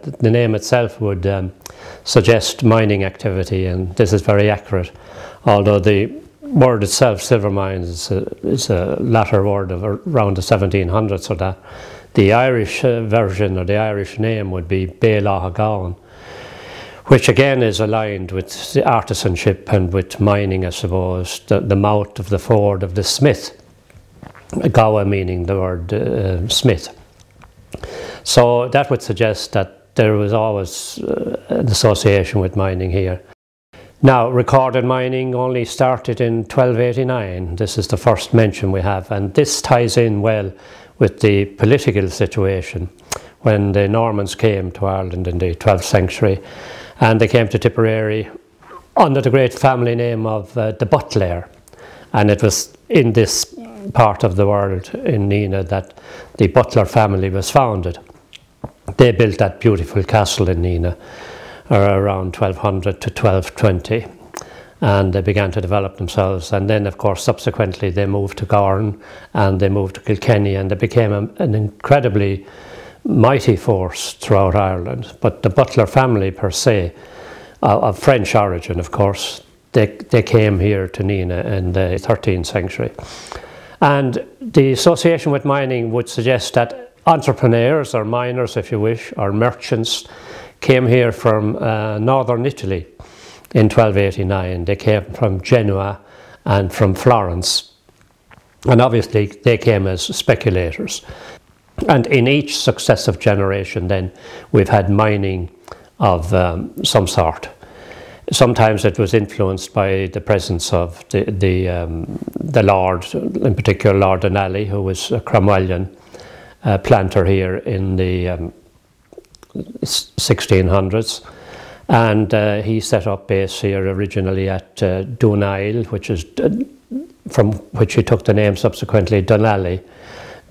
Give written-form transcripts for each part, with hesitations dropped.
that the name itself would suggest mining activity, and this is very accurate, although the word itself, Silvermines, is a latter word of around the 1700s, so that the Irish version, or the Irish name, would be Béla Hagaon, which again is aligned with the artisanship and with mining, I suppose, the mouth of the ford of the smith, Gawa meaning the word smith. So that would suggest that there was always an association with mining here. Now, recorded mining only started in 1289. This is the first mention we have, and this ties in well with the political situation when the Normans came to Ireland in the 12th century, and they came to Tipperary under the great family name of the Butler, and it was in this part of the world in Nina that the Butler family was founded. They built that beautiful castle in Nina around 1200 to 1220, and they began to develop themselves, and then of course subsequently they moved to Garn and they moved to Kilkenny, and they became an incredibly mighty force throughout Ireland. But the Butler family per se, of French origin of course, they came here to Nina in the 13th century, and the association with mining would suggest that entrepreneurs, or miners if you wish, or merchants, came here from northern Italy in 1289. They came from Genoa and from Florence, and obviously they came as speculators. And in each successive generation then we've had mining of some sort. Sometimes it was influenced by the presence of the Lord, in particular Lord Denali, who was a Cromwellian planter here in the 1600s, and he set up base here originally at Dunail, which is from which he took the name subsequently Dunalley,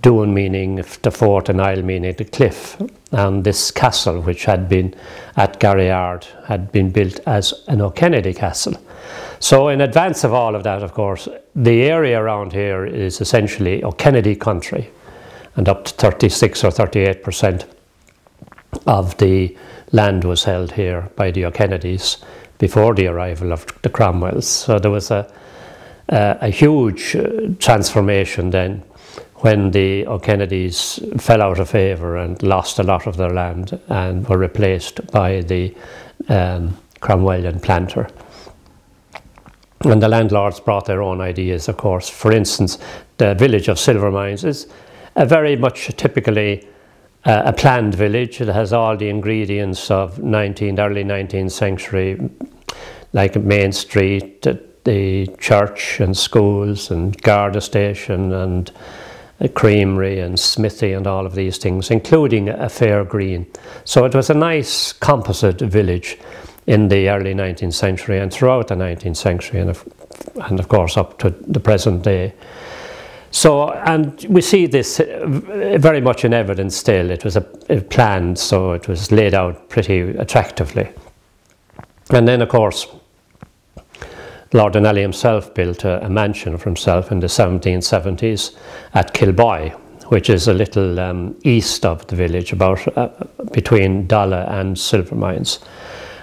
Dun meaning the fort and Isle meaning the cliff, and this castle, which had been at Garryard, had been built as an O'Kennedy castle. So in advance of all of that, of course, the area around here is essentially O'Kennedy country, and up to 36 or 38% of the land was held here by the O'Kennedys before the arrival of the Cromwells. So there was a huge transformation then when the O'Kennedys fell out of favour and lost a lot of their land and were replaced by the Cromwellian planter. And the landlords brought their own ideas, of course. For instance, the village of Silvermines is a very much typically a planned village. It has all the ingredients of early 19th century, like Main Street, the church and schools and Garda station and a creamery and smithy and all of these things, including a fair green. So it was a nice composite village in the early 19th century and throughout the 19th century, and of course up to the present day. So, and we see this very much in evidence still. It was planned, so it was laid out pretty attractively. And then, of course, Lord Denali himself built a mansion for himself in the 1770s at Kilboy, which is a little east of the village, about between Dalla and Silvermines.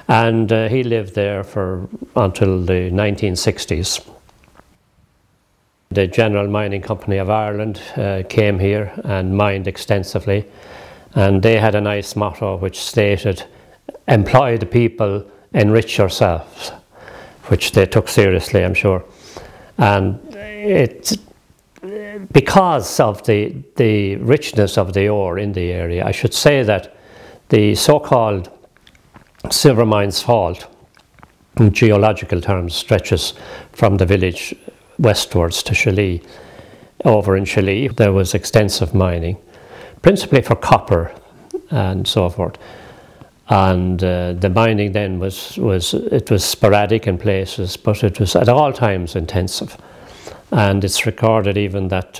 And he lived there until the 1960s. The General Mining Company of Ireland came here and mined extensively, and they had a nice motto which stated, "Employ the people, enrich yourselves," which they took seriously, I'm sure. And because of the richness of the ore in the area, I should say that the so-called Silvermines Fault, in geological terms, stretches from the village westwards to Shilley. Over in Shilley there was extensive mining, principally for copper and so forth. And the mining then was sporadic in places, but it was at all times intensive. And it's recorded even that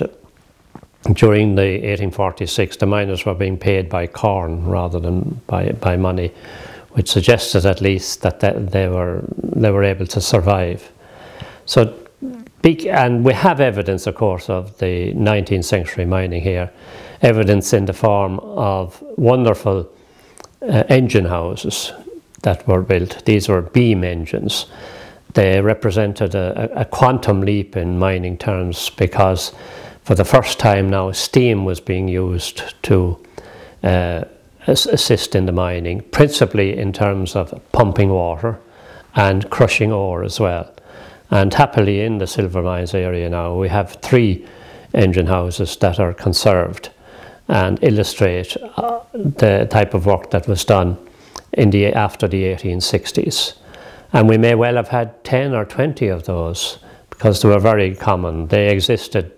during the 1846 the miners were being paid by corn rather than by money, which suggested at least that they were able to survive. So, and we have evidence, of course, of the 19th century mining here, evidence in the form of wonderful engine houses that were built. These were beam engines. They represented a quantum leap in mining terms, because for the first time now steam was being used to assist in the mining, principally in terms of pumping water and crushing ore as well. And happily in the Silvermines area now we have 3 engine houses that are conserved and illustrate the type of work that was done after the 1860s. And we may well have had 10 or 20 of those, because they were very common. They existed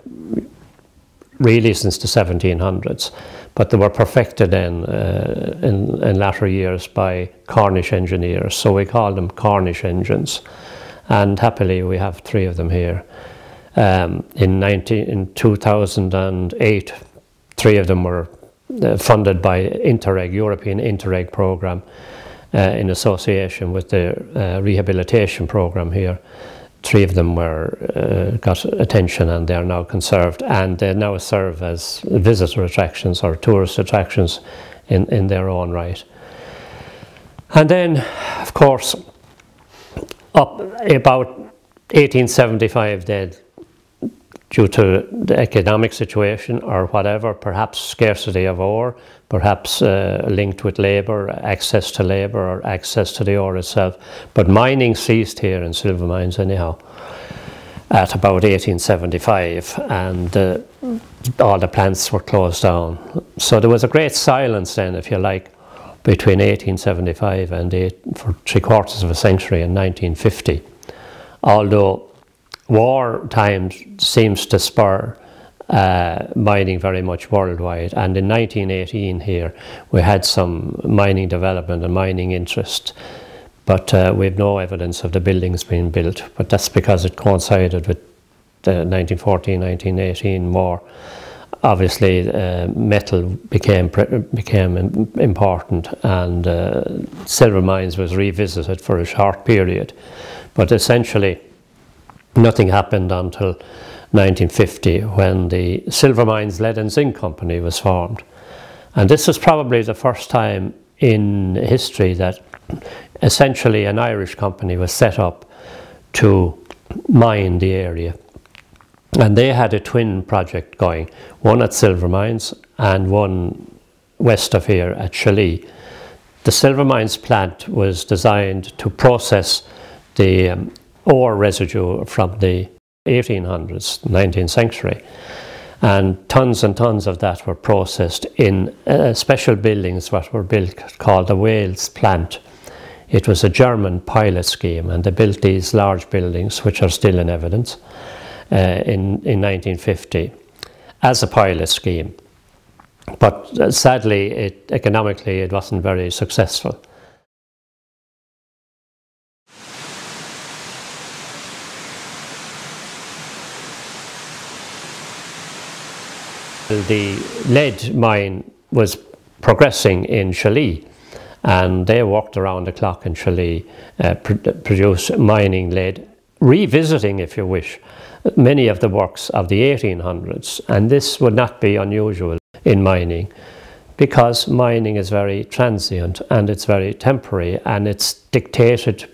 really since the 1700s, but they were perfected then in latter years by Cornish engineers, so we call them Cornish engines. And happily we have 3 of them here. In 2008, 3 of them were funded by Interreg, European Interreg program, in association with the rehabilitation program here. 3 of them got attention, and they are now conserved, and they now serve as visitor attractions or tourist attractions in their own right. And then, of course, up about 1875 then, due to the economic situation or whatever, perhaps scarcity of ore, perhaps linked with labour, access to labour or access to the ore itself. But mining ceased here in Silvermines anyhow at about 1875, and all the plants were closed down. So there was a great silence then, if you like, between 1875 and for 3/4 of a century in 1950. Although war times seems to spur mining very much worldwide, and in 1918 here we had some mining development and mining interest, but we have no evidence of the buildings being built. But that's because it coincided with the 1914-1918 war. Obviously metal became important, and Silvermines was revisited for a short period, but essentially nothing happened until 1950, when the Silvermines Lead and Zinc Company was formed. And this was probably the first time in history that essentially an Irish company was set up to mine the area. And they had a twin project going, one at Silvermines and one west of here at Tralee. The Silvermines plant was designed to process the ore residue from the 1800s, 19th century, and tons of that were processed in special buildings that were built called the Wales plant. It was a German pilot scheme, and they built these large buildings, which are still in evidence, in 1950 as a pilot scheme. But sadly, economically it wasn't very successful. The lead mine was progressing in Tralee, and they worked around the clock in Tralee, produced mining lead, revisiting, if you wish, many of the works of the 1800s. And this would not be unusual in mining, because mining is very transient and it's very temporary, and it's dictated,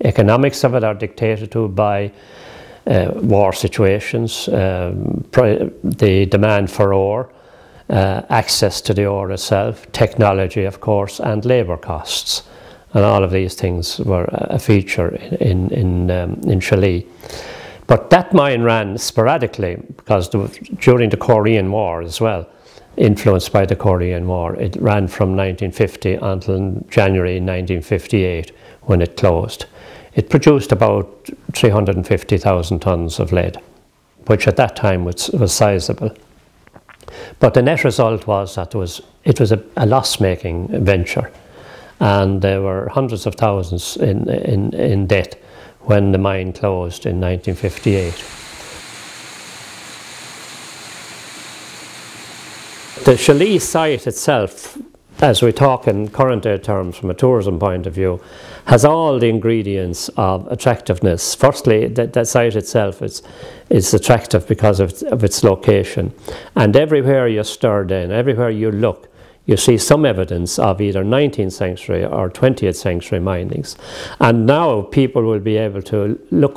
economics of it are dictated to by war situations, the demand for ore, access to the ore itself, technology of course, and labour costs. And all of these things were a feature in Tralee. But that mine ran sporadically, because during the Korean War as well, influenced by the Korean War, it ran from 1950 until January 1958, when it closed. It produced about 350,000 tonnes of lead, which at that time was sizable. But the net result was that it was a loss-making venture, and there were hundreds of thousands in debt when the mine closed in 1958. The Tralee site itself, as we talk in current day terms from a tourism point of view, has all the ingredients of attractiveness. Firstly, that site itself is attractive because of its location. And everywhere you stir in, everywhere you look, you see some evidence of either 19th century or 20th century minings. And now people will be able to look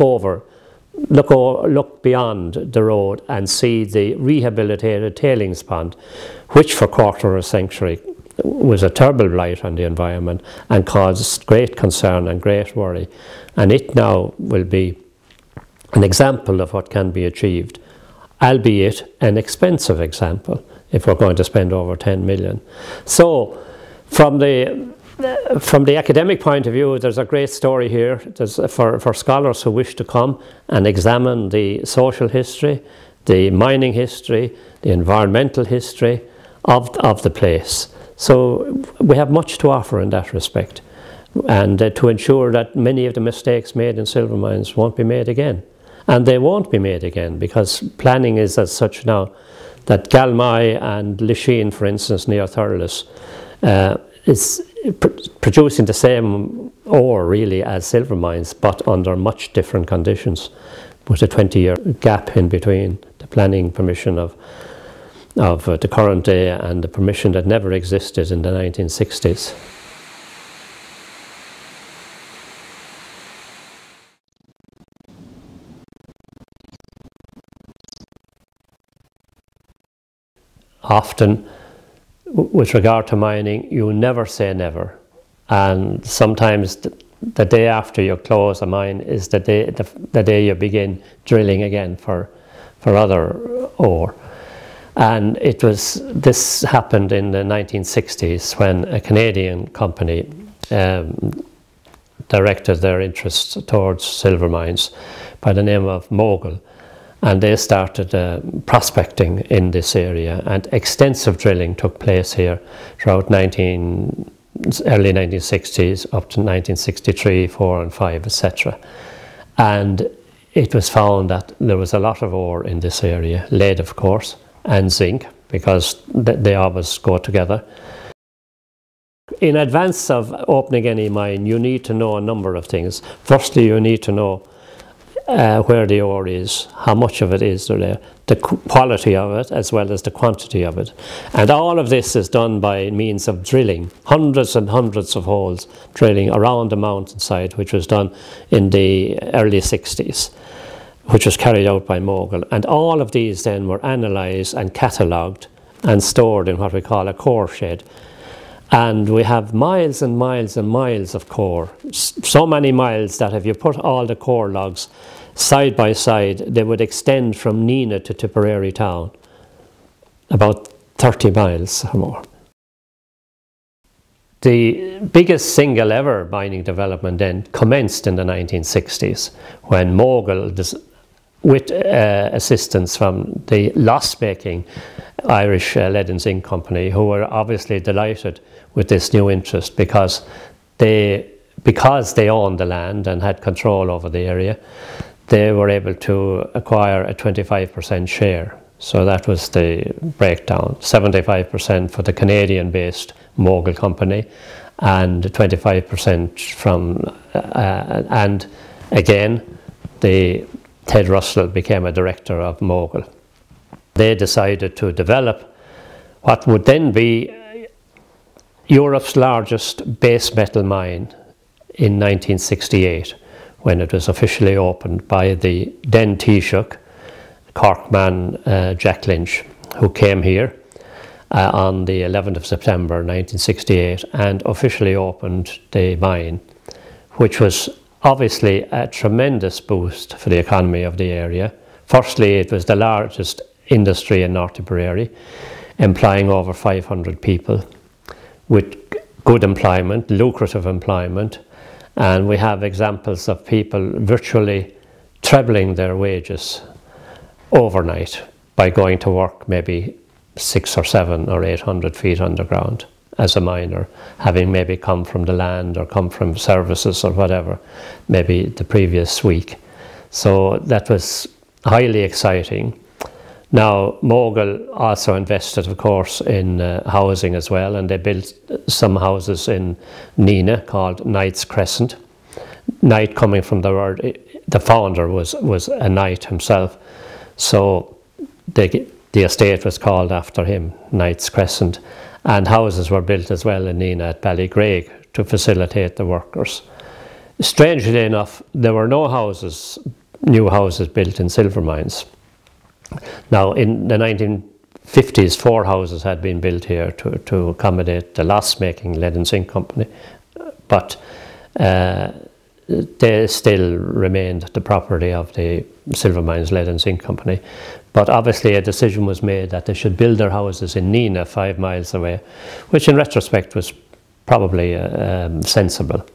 beyond the road and see the rehabilitated tailings pond, which for a quarter of a century was a terrible blight on the environment and caused great concern and great worry. And it now will be an example of what can be achieved, albeit an expensive example if we're going to spend over 10 million. So from the academic point of view, there's a great story here. There's for scholars who wish to come and examine the social history, the mining history, the environmental history of the place. So we have much to offer in that respect, and to ensure that many of the mistakes made in Silvermines won't be made again. And they won't be made again, because planning is as such now that Galmai and Lisheen, for instance, near Thurles, is producing the same ore really as Silvermines, but under much different conditions, with a 20-year gap in between the planning permission of the current day and the permission that never existed in the 1960s. Often, with regard to mining, you never say never, and sometimes the day after you close a mine is the day you begin drilling again for other ore. And this happened in the 1960s when a Canadian company directed their interests towards silver mines by the name of Mogul. And they started prospecting in this area, and extensive drilling took place here throughout early 1960s up to 1963, 4 and 5, etc. And it was found that there was a lot of ore in this area, lead of course, and zinc, because they always go together. In advance of opening any mine, you need to know a number of things. Firstly, you need to know where the ore is, how much of it is there, the quality of it as well as the quantity of it. And all of this is done by means of drilling, hundreds and hundreds of holes drilling around the mountainside, which was done in the early 60s, which was carried out by Mogul. And all of these then were analysed and catalogued and stored in what we call a core shed. And we have miles and miles and miles of core, so many miles that if you put all the core logs side by side, they would extend from Neenah to Tipperary town, about 30 miles or more. The biggest single ever mining development then commenced in the 1960s, when Mogul, with assistance from the loss-making Irish Lead and Zinc Company, who were obviously delighted with this new interest because they owned the land and had control over the area, they were able to acquire a 25% share. So that was the breakdown: 75% for the Canadian-based Mogul company, and 25% from, and again, Ted Russell became a director of Mogul. They decided to develop what would then be Europe's largest base metal mine in 1968, when it was officially opened by the then Taoiseach, Cork man Jack Lynch, who came here on the 11th of September 1968 and officially opened the mine, which was obviously a tremendous boost for the economy of the area. Firstly, it was the largest industry in North Tipperary, employing over 500 people with good employment, lucrative employment, and we have examples of people virtually trebling their wages overnight by going to work maybe 600 or 700 or 800 feet underground as a miner, having maybe come from the land or come from services or whatever, maybe the previous week. So that was highly exciting. Now, Mogul also invested, of course, in housing as well, and they built some houses in Neenah called Knight's Crescent. Knight coming from the word, the founder was a knight himself, so the estate was called after him, Knight's Crescent. And houses were built as well in Nina at Ballygraig to facilitate the workers. Strangely enough, there were no new houses built in Silvermines. Now, in the 1950s, 4 houses had been built here to accommodate the loss-making lead and zinc company, but they still remained the property of the Silvermines Lead and Zinc Company. But obviously a decision was made that they should build their houses in Nina, 5 miles away, which in retrospect was probably sensible.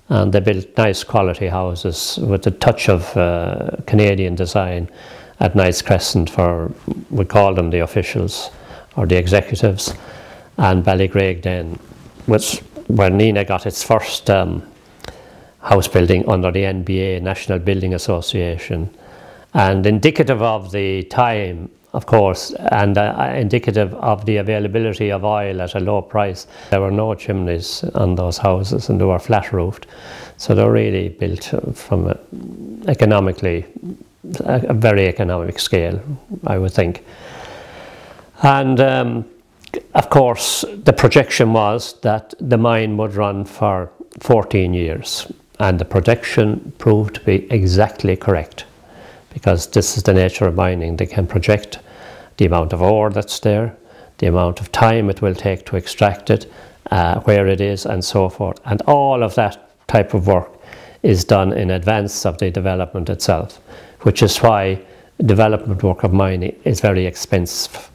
And they built nice quality houses with a touch of Canadian design at Knight's Crescent for, we call them the officials or the executives. And Ballygraig then was where Nina got its first house building under the NBA, National Building Association. And indicative of the time, of course, and indicative of the availability of oil at a low price, there were no chimneys on those houses and they were flat roofed. So they were really built from a very economic scale, I would think. And of course, the projection was that the mine would run for 14 years. And the projection proved to be exactly correct, because this is the nature of mining. They can project the amount of ore that's there, the amount of time it will take to extract it, where it is, and so forth. And all of that type of work is done in advance of the development itself, which is why development work of mining is very expensive.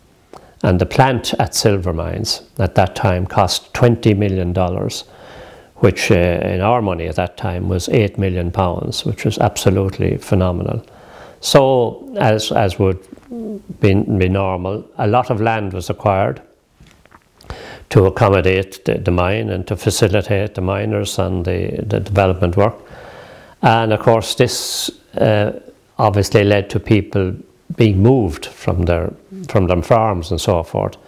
And the plant at Silvermines at that time cost $20 million, which in our money at that time was £8 million, which was absolutely phenomenal. So, as would be normal, a lot of land was acquired to accommodate the mine and to facilitate the miners and the development work. And of course this obviously led to people being moved from their farms and so forth.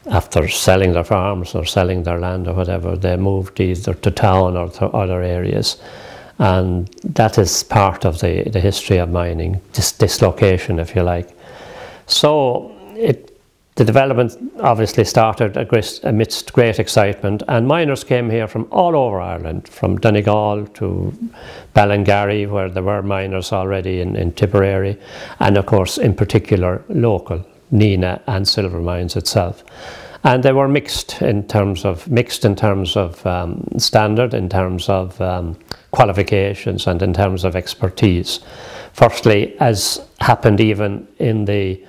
After selling their farms or selling their land or whatever, they moved either to town or to other areas. And that is part of the history of mining, this dislocation, if you like. So the development obviously started amidst great excitement, and miners came here from all over Ireland, from Donegal to Ballingarry, where there were miners already in Tipperary, and of course in particular local, Nina and Silvermines itself. And they were mixed in terms of standard, in terms of qualifications, and in terms of expertise. Firstly, as happened even in the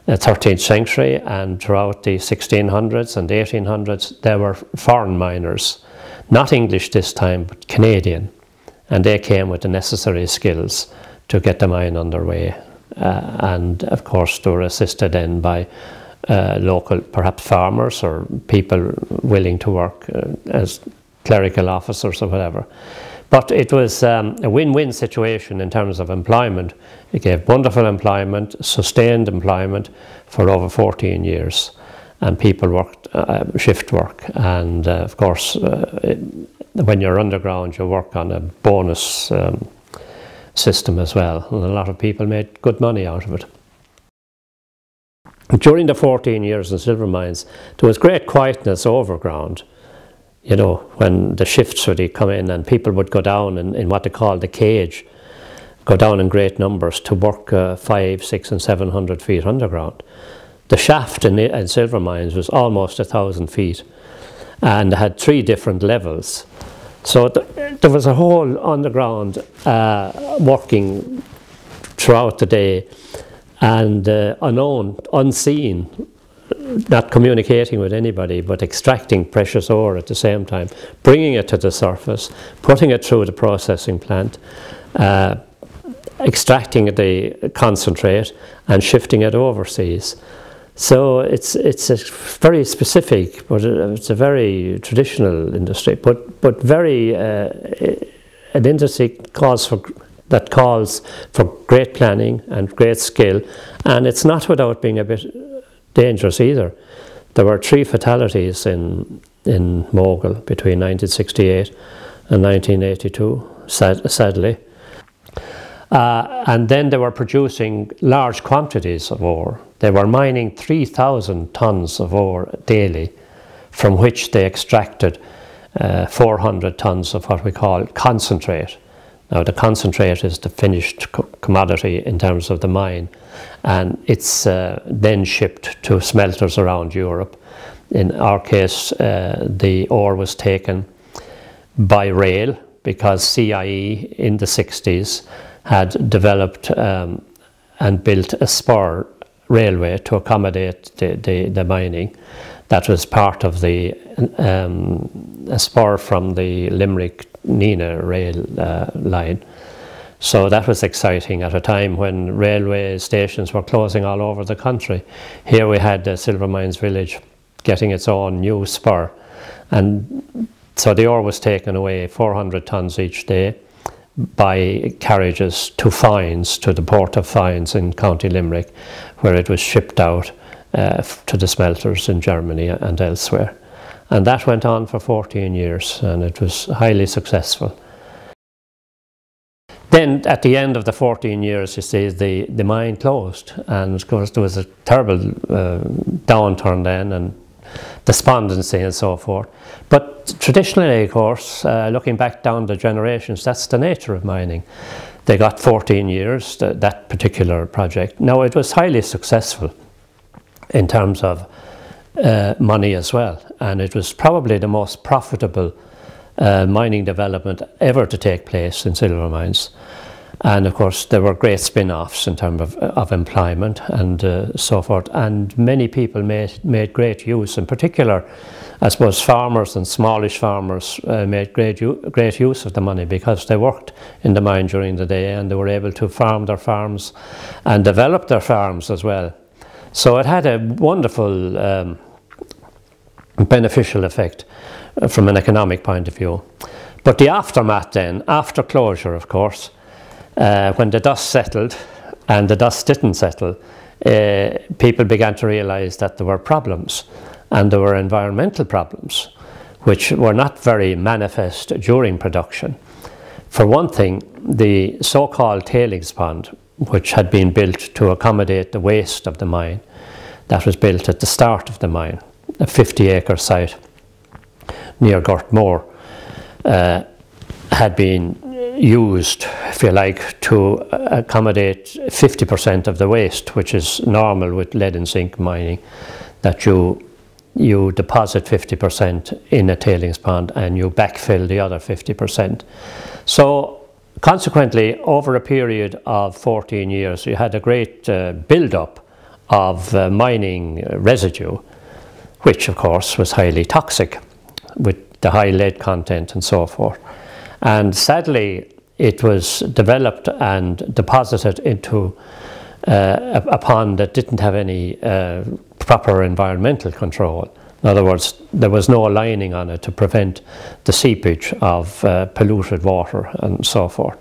13th century and throughout the 1600s and 1800s, there were foreign miners, not English this time, but Canadian, and they came with the necessary skills to get the mine underway. And of course they were assisted then by local, perhaps farmers or people willing to work as clerical officers or whatever. But it was a win-win situation in terms of employment. It gave wonderful employment, sustained employment for over 14 years. And people worked shift work. And of course, when you're underground, you work on a bonus system as well. And a lot of people made good money out of it. During the 14 years in Silvermines, there was great quietness overground. You know, when the shifts would come in and people would go down in what they call the cage, go down in great numbers to work 500, 600 and 700 feet underground. The shaft in Silvermines was almost 1,000 feet and had 3 different levels. So there was a whole underground working throughout the day, and unknown, unseen, not communicating with anybody, but extracting precious ore at the same time, bringing it to the surface, putting it through the processing plant, extracting the concentrate and shifting it overseas. So it's a very specific, but it's a very traditional industry, but very an industry that calls for great planning and great skill, and it's not without being a bit dangerous either. There were 3 fatalities in Mogul between 1968 and 1982, sadly. And then they were producing large quantities of ore. They were mining 3,000 tons of ore daily, from which they extracted 400 tons of what we call concentrate. Now the concentrate is the finished commodity in terms of the mine, and it's then shipped to smelters around Europe. In our case, the ore was taken by rail because CIE in the 60s had developed and built a spur railway to accommodate the mining. That was part of the a spur from the Limerick-Neenah rail line. So that was exciting at a time when railway stations were closing all over the country. Here we had Silvermines village getting its own new spur, and so the ore was taken away, 400 tons each day, by carriages to Foynes, to the port of Foynes in County Limerick, where it was shipped out to the smelters in Germany and elsewhere. And that went on for 14 years, and it was highly successful. Then at the end of the 14 years, you see, the mine closed, and of course there was a terrible downturn then, and despondency and so forth. But traditionally, of course, looking back down the generations, that's the nature of mining. They got 14 years, that particular project. Now, it was highly successful in terms of money as well, and it was probably the most profitable mining development ever to take place in Silvermines. And of course there were great spin-offs in terms of employment and so forth, and many people made great use. In particular, I suppose farmers and smallish farmers made great use of the money, because they worked in the mine during the day and they were able to farm their farms and develop their farms as well. So it had a wonderful beneficial effect from an economic point of view. But the aftermath then, after closure of course, when the dust settled, and the dust didn't settle, people began to realize that there were problems, and there were environmental problems which were not very manifest during production. For one thing, the so-called tailings pond, which had been built to accommodate the waste of the mine, that was built at the start of the mine, a 50-acre site near Gortmore, had been used, if you like, to accommodate 50% of the waste, which is normal with lead and zinc mining, that you deposit 50% in a tailings pond and you backfill the other 50%. So consequently, over a period of 14 years, you had a great build-up of mining residue, which of course was highly toxic with the high lead content and so forth. And sadly, it was developed and deposited into a pond that didn't have any proper environmental control. In other words, there was no lining on it to prevent the seepage of polluted water and so forth.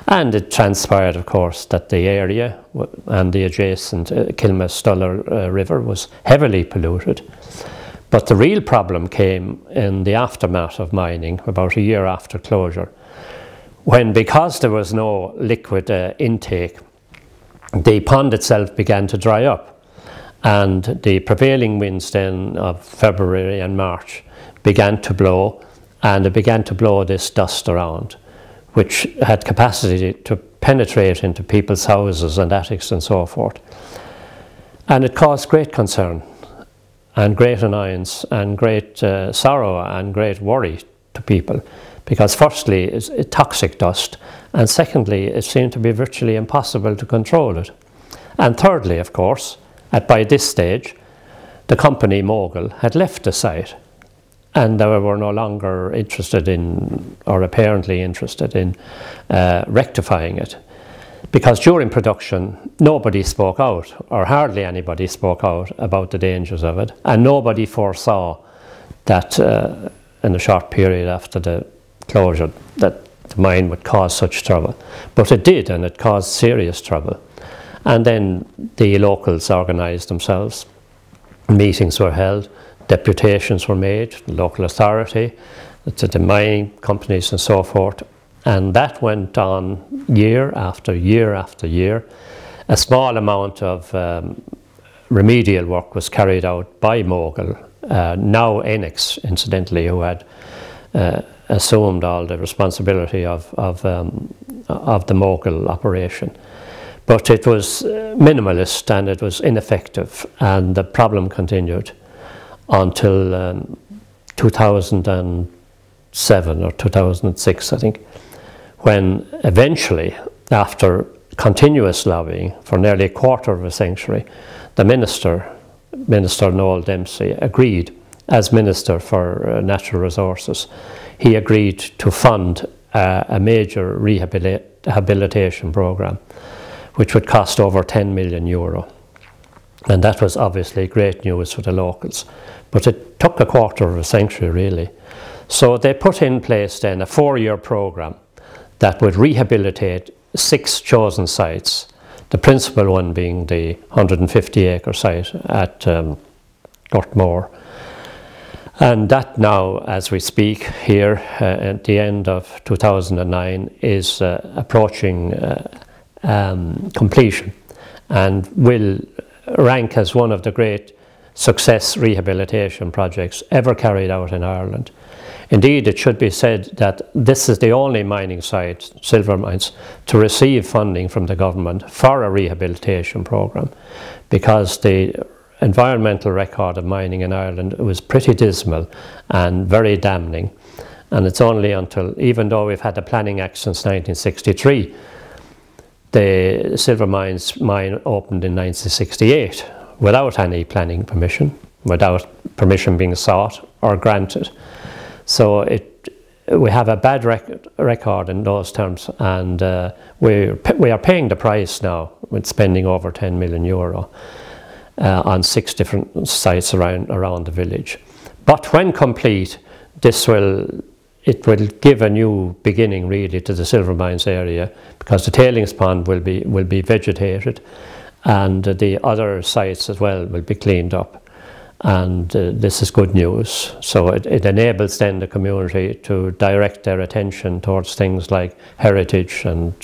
And it transpired, of course, that the area and the adjacent Kilma-Stuller River was heavily polluted. But the real problem came in the aftermath of mining, about a year after closure, when, because there was no liquid intake, the pond itself began to dry up, and the prevailing winds then of February and March began to blow, and it began to blow this dust around, which had capacity to penetrate into people's houses and attics and so forth. And it caused great concern and great annoyance and great sorrow and great worry to people, because firstly it's toxic dust, and secondly it seemed to be virtually impossible to control it. And thirdly, of course, by this stage the company Mogul had left the site, and they were no longer interested in, or apparently interested in, rectifying it. Because during production, nobody spoke out, or hardly anybody spoke out about the dangers of it, and nobody foresaw that in a short period after the closure that the mine would cause such trouble. But it did, and it caused serious trouble. And then the locals organised themselves, meetings were held, deputations were made, the local authority, to the mining companies and so forth, And that went on year after year after year. A small amount of remedial work was carried out by Mogul, now Enix, incidentally, who had assumed all the responsibility of the Mogul operation. But it was minimalist and it was ineffective, and the problem continued until 2007 or 2006, I think, when eventually, after continuous lobbying for nearly a quarter of a century, the Minister Noel Dempsey, agreed, as Minister for Natural Resources, he agreed to fund a major rehabilitation programme, which would cost over €10 million. And that was obviously great news for the locals. But it took a quarter of a century, really. So they put in place then a 4-year programme that would rehabilitate 6 chosen sites, the principal one being the 150-acre site at Gortmore. And that now, as we speak here, at the end of 2009, is approaching completion, and will rank as one of the great success rehabilitation projects ever carried out in Ireland. Indeed, it should be said that this is the only mining site, Silvermines, to receive funding from the government for a rehabilitation programme, because the environmental record of mining in Ireland was pretty dismal and very damning. And it's only until, even though we've had the Planning Act since 1963, the Silvermines mine opened in 1968 without any planning permission, without permission being sought or granted. So we have a bad record in those terms, and we are paying the price now with spending over €10 million on 6 different sites around the village. But when complete, it will give a new beginning really to the Silvermines area, because the tailings pond will be vegetated, and the other sites as well will be cleaned up. And this is good news. So it enables then the community to direct their attention towards things like heritage and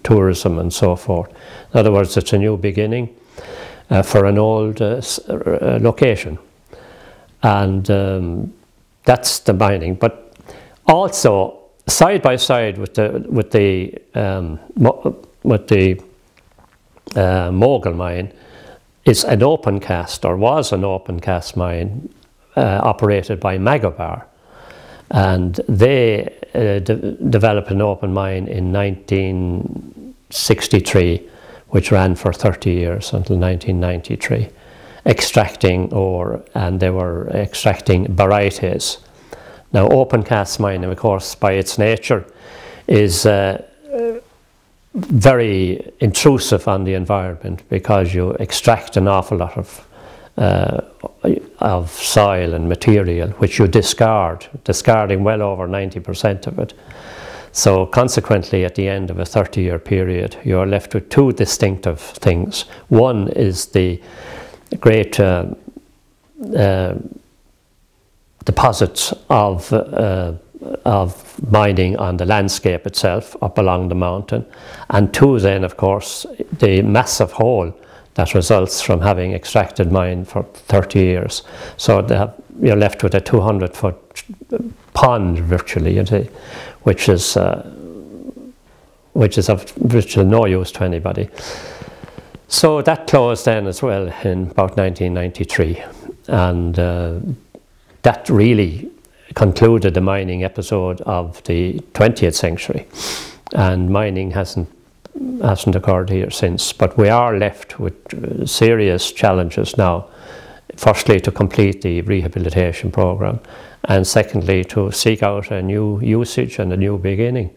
tourism and so forth. In other words, it's a new beginning for an old location. And that's the mining. But also, side by side with the Mogul mine, is an open cast, or was an open cast mine operated by Magobar, and they developed an open mine in 1963, which ran for 30 years until 1993, extracting ore, and they were extracting barytes. Now, open cast mining, of course, by its nature, is very intrusive on the environment, because you extract an awful lot of soil and material, which you discarding well over 90% of it. So consequently, at the end of a 30-year period, you're left with 2 distinctive things. One is the great deposits of mining on the landscape itself up along the mountain, and 2 then, of course, the massive hole that results from having extracted mine for 30 years. So you're left with a 200-foot pond virtually, which is of virtually no use to anybody. So that closed then as well in about 1993, and that really concluded the mining episode of the 20th century, and mining hasn't occurred here since. But we are left with serious challenges now. Firstly, to complete the rehabilitation programme, and secondly, to seek out a new usage and a new beginning.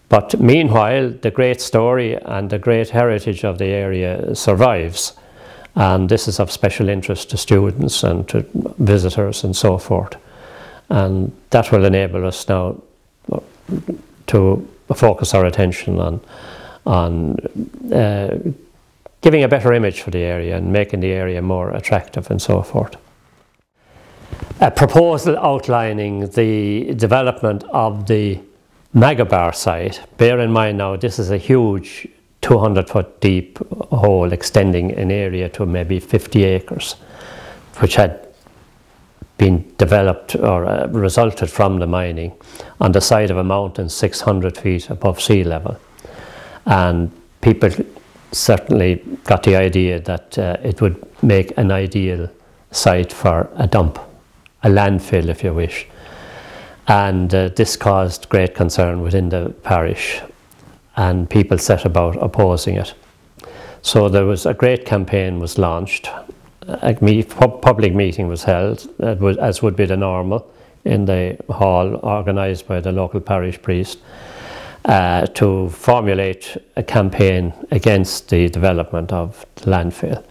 But meanwhile, the great story and the great heritage of the area survives, and this is of special interest to students and to visitors and so forth. And that will enable us now to focus our attention on giving a better image for the area and making the area more attractive and so forth. A proposal outlining the development of the megabar site. Bear in mind now, this is a huge 200-foot deep hole extending in area to maybe 50 acres, which had been developed or resulted from the mining on the side of a mountain 600 feet above sea level. And people certainly got the idea that it would make an ideal site for a dump, a landfill if you wish. And this caused great concern within the parish, and people set about opposing it. So there was a great campaign was launched. A public meeting was held, as would be the normal, in the hall organised by the local parish priest, to formulate a campaign against the development of the landfill.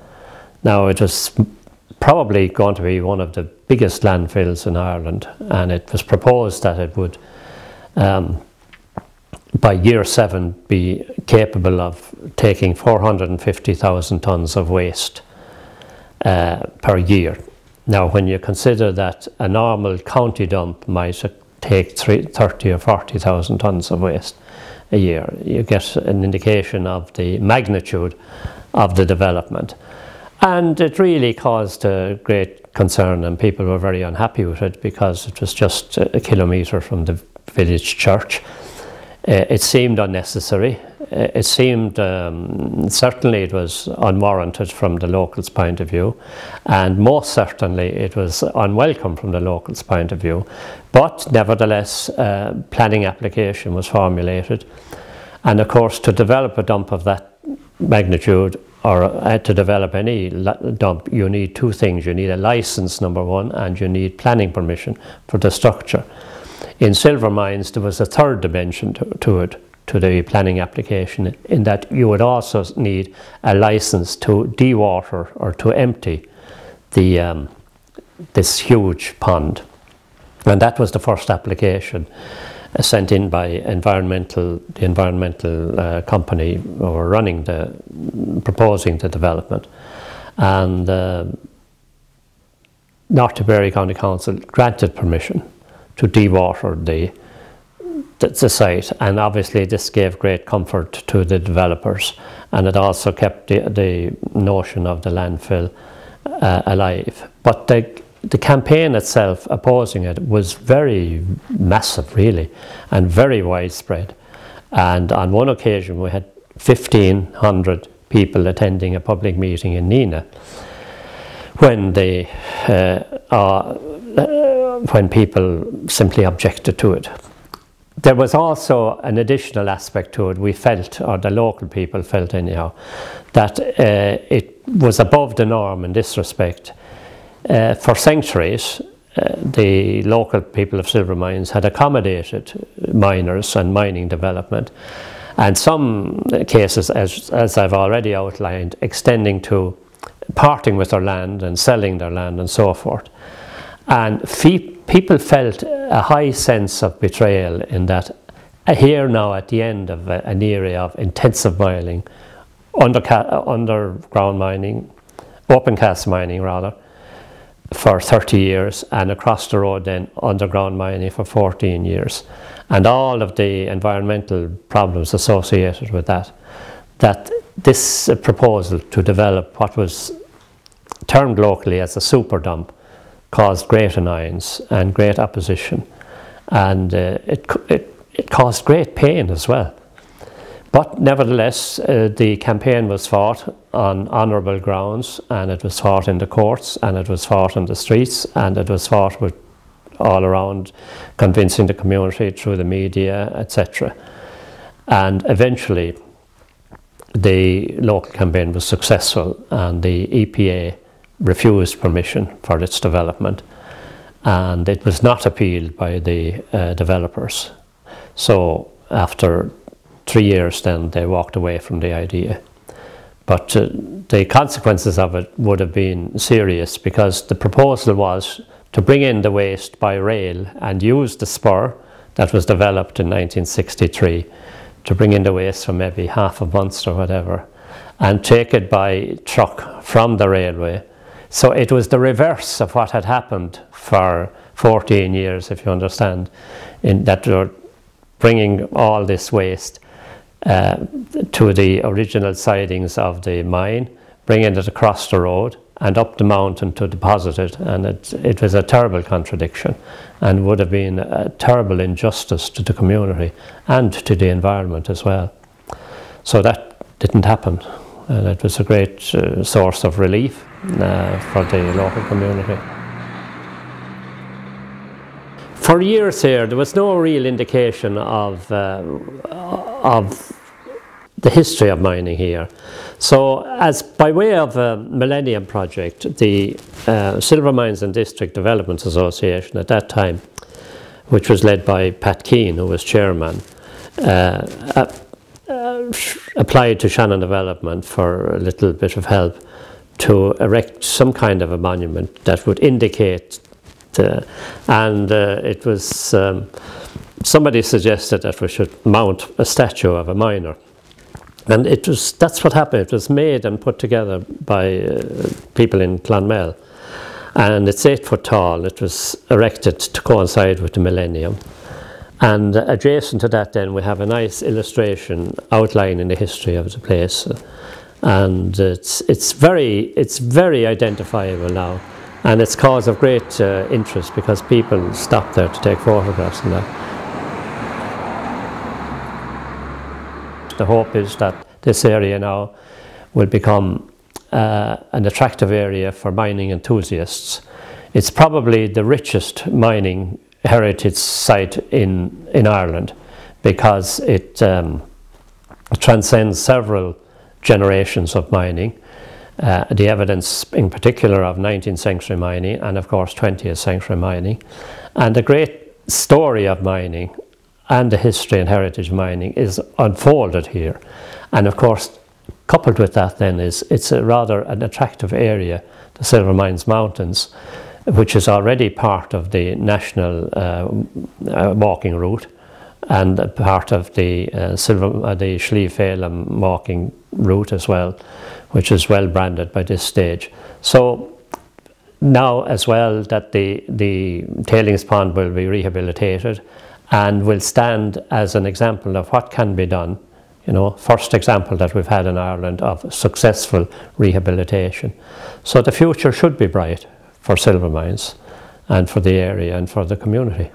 Now, it was probably going to be one of the biggest landfills in Ireland, and it was proposed that it would, by year 7, be capable of taking 450,000 tonnes of waste per year. Now, when you consider that a normal county dump might take 30 or 40,000 tonnes of waste a year, you get an indication of the magnitude of the development. And it really caused a great concern, and people were very unhappy with it because it was just a kilometre from the village church. It seemed unnecessary. It seemed, certainly it was unwarranted from the locals' point of view, and most certainly it was unwelcome from the locals' point of view. But nevertheless, planning application was formulated. And of course, to develop a dump of that magnitude, or to develop any dump, you need two things. You need a license, number one, and you need planning permission for the structure. In Silvermines, there was a third dimension to it, to the planning application, in that you would also need a license to dewater or to empty the this huge pond. And that was the first application sent in by the environmental company who were proposing the development. And North Tipperary County Council granted permission to dewater the site, and obviously this gave great comfort to the developers, and it also kept the notion of the landfill alive. But the campaign itself opposing it was very massive, really, and very widespread. And on one occasion we had 1,500 people attending a public meeting in Nina when when people simply objected to it. There was also an additional aspect to it. We felt, or the local people felt anyhow, that it was above the norm in this respect. For centuries, the local people of Silvermines had accommodated miners and mining development, and some cases, as I've already outlined, extending to parting with their land and selling their land and so forth. And people felt a high sense of betrayal in that here now at the end of an era of intensive mining, underground mining, open cast mining rather, for 30 years, and across the road then underground mining for 14 years. And all of the environmental problems associated with that this proposal to develop what was termed locally as a super dump caused great annoyance and great opposition, and it caused great pain as well. But nevertheless, the campaign was fought on honourable grounds, and it was fought in the courts, and it was fought in the streets, and it was fought with all around, convincing the community through the media, etc. And eventually the local campaign was successful, and the EPA refused permission for its development, and it was not appealed by the developers. So after 3 years then they walked away from the idea. But the consequences of it would have been serious, because the proposal was to bring in the waste by rail and use the spur that was developed in 1963 to bring in the waste from maybe half of Munster or whatever, and take it by truck from the railway. So it was the reverse of what had happened for 14 years, if you understand, in that bringing all this waste to the original sidings of the mine, bringing it across the road and up the mountain to deposit it, and it was a terrible contradiction and would have been a terrible injustice to the community and to the environment as well. So that didn't happen, and it was a great source of relief for the local community. For years here, there was no real indication of the history of mining here. So, as by way of a Millennium Project, the Silvermines and District Development Association at that time, which was led by Pat Keane, who was chairman, applied to Shannon Development for a little bit of help to erect some kind of a monument that would indicate it was somebody suggested that we should mount a statue of a miner, and that's what happened. It was made and put together by people in Clonmel, and it's 8 foot tall. It was erected to coincide with the millennium, and adjacent to that then we have a nice illustration outlining the history of the place, and it's very identifiable now. And it's cause of great interest because people stop there to take photographs and that. The hope is that this area now will become an attractive area for mining enthusiasts. It's probably the richest mining heritage site in Ireland because it transcends several generations of mining. The evidence in particular of 19th century mining and of course 20th century mining, and the great story of mining and the history and heritage of mining is unfolded here. And of course, coupled with that then it's a rather an attractive area, the Silvermines Mountains, which is already part of the national walking route and a part of the Slieve Phelim walking route as well, which is well branded by this stage. So now as well that the tailings pond will be rehabilitated and will stand as an example of what can be done, you know, first example that we've had in Ireland of successful rehabilitation. So the future should be bright for Silvermines and for the area and for the community.